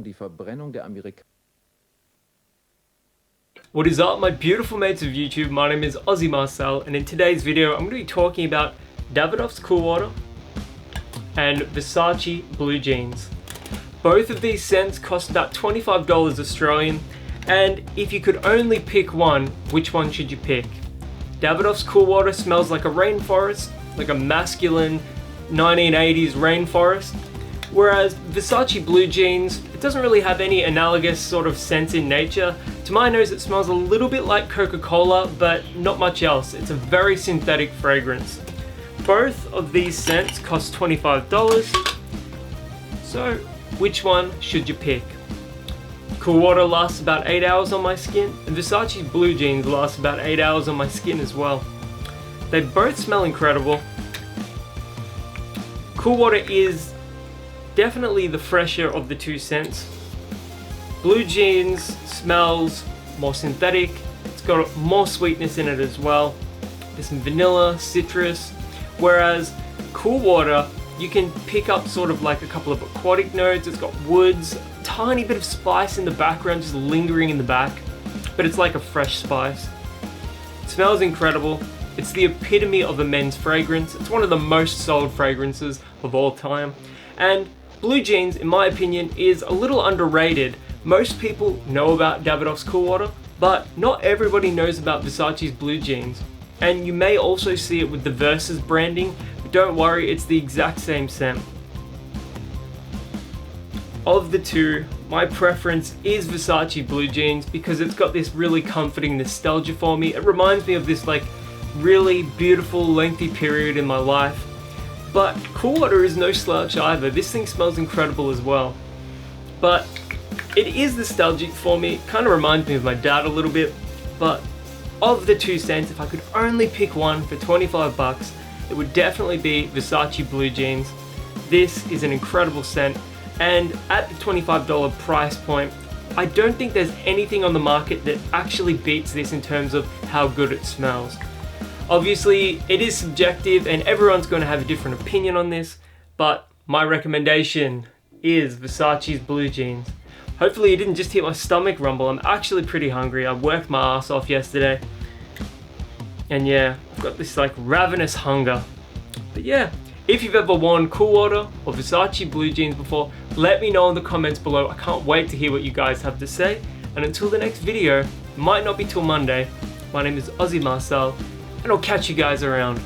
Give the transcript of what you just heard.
die Verbrennung der Amerikaner. What is up, my beautiful mates of YouTube? My name is Aussie Marcel, and in today's video I'm going to be talking about Davidoff's Cool Water and Versace Blue Jeans. Both of these scents cost about $25 Australian, and if you could only pick one, which one should you pick? Davidoff's Cool Water smells like a rainforest, like a masculine 1980s rainforest, whereas Versace Blue Jeans, it doesn't really have any analogous sort of scent in nature. To my nose it smells a little bit like Coca-Cola, but not much else. It's a very synthetic fragrance. Both of these scents cost $25, so which one should you pick? Cool Water lasts about 8 hours on my skin, and Versace Blue Jeans lasts about 8 hours on my skin as well. They both smell incredible. Cool Water is definitely the fresher of the two scents. Blue Jeans smells more synthetic, it's got more sweetness in it as well. There's some vanilla, citrus, whereas Cool Water, you can pick up sort of like a couple of aquatic notes. It's got woods, tiny bit of spice in the background, just lingering in the back, but it's like a fresh spice. It smells incredible. It's the epitome of a men's fragrance. It's one of the most sold fragrances of all time. And Blue Jeans, in my opinion, is a little underrated. Most people know about Davidoff's Cool Water, but not everybody knows about Versace's Blue Jeans. And you may also see it with the Versace branding, but don't worry, it's the exact same scent. Of the two, my preference is Versace Blue Jeans because it's got this really comforting nostalgia for me. It reminds me of this like really beautiful, lengthy period in my life. But Cool Water is no slouch either. This thing smells incredible as well. But it is nostalgic for me. It kind of reminds me of my dad a little bit. But of the two scents, if I could only pick one for 25 bucks, it would definitely be Versace Blue Jeans. This is an incredible scent, and at the $25 price point, I don't think there's anything on the market that actually beats this in terms of how good it smells. Obviously, it is subjective and everyone's going to have a different opinion on this, but my recommendation is Versace's Blue Jeans. Hopefully you didn't just hear my stomach rumble. I'm actually pretty hungry. I worked my ass off yesterday. And yeah, I've got this like ravenous hunger. But yeah, if you've ever worn Cool Water or Versace Blue Jeans before, let me know in the comments below. I can't wait to hear what you guys have to say. And until the next video, it might not be till Monday, my name is Aussie Marcel, and I'll catch you guys around.